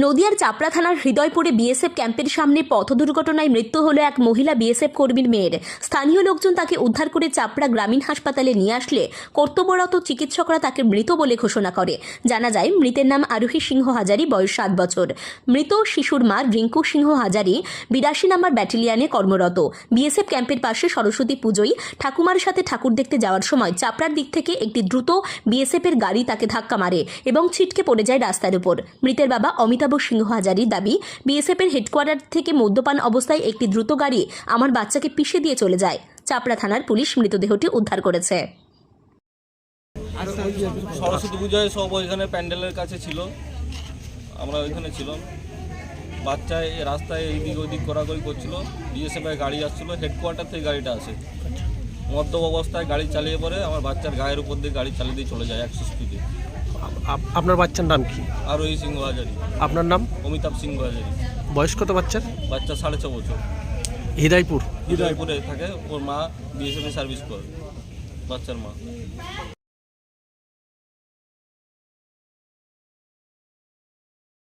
নদিয়ার চাপড়া থানার হৃদয়পুরে বিএসএফ ক্যাম্পের সামনে পথ দুর্ঘটনায় মৃত্যু হলো এক মহিলা বিএসএফ কর্মীর মেয়ের। স্থানীয় লোকজন তাকে উদ্ধার করে চাপড়া গ্রামীণ হাসপাতালে নিয়ে আসলে কর্তব্যরত চিকিৎসকরা তাকে মৃত বলে ঘোষণা করে। জানা যায় মৃতের নাম আরোহী সিংহ হাজারি, বয়স 7 বছর। মৃত শিশুর মা রিঙ্কু সিংহ হাজারি 82 নম্বর ব্যাটালিয়নে কর্মরত। বিএসএফ ক্যাম্পের পাশে সরস্বতী পুজোয় ঠাকুমার সাথে ঠাকুর দেখতে যাওয়ার সময় চাপড়ার দিক থেকে একটি দ্রুত বিএসএফ এর গাড়ি তাকে ধাক্কা মারে এবং ছিটকে পড়ে যায় রাস্তার উপর। মৃতের বাবা অমিতাভ সিংহ হাজারির দাবি, বিএসএফ এর হেডকোয়ার্টার থেকে মদ্যপান অবস্থায় একটি দ্রুত গাড়ি আমার বাচ্চাকে পিষে দিয়ে চলে যায়। চাপড়া থানার পুলিশ মৃতদেহটি উদ্ধার করেছে। সরস্বতী পূজায় সব ওইখানে প্যান্ডেলের কাছে ছিল, আমরা ওইখানে ছিলাম। বাচ্চায় রাস্তায় এইদিক ওইদিক করাকরি করছিল, বিএসএফ এর গাড়ি আসছিল, হেডকোয়ার্টার থেকে গাড়িটা আসে। মদ্যপ অবস্থায় গাড়ি চালিয়ে পরে আমার বাচ্চার গায়ের উপর দিয়ে গাড়ি চালিয়ে দিয়ে চলে যায় 100 স্পিডে। আপনার বাচ্চার নাম কি? আরোহী সিংহ হাজারি। আপনার নাম? অমিতাভ সিংহ হাজারি। বয়স কত বাচ্চার? বাচ্চা 6.5 বছর। হৃদয়পুর হৃদয়পুরে থাকে, ওর মা বিএসএফ এ সার্ভিস করে, বাচ্চার মা।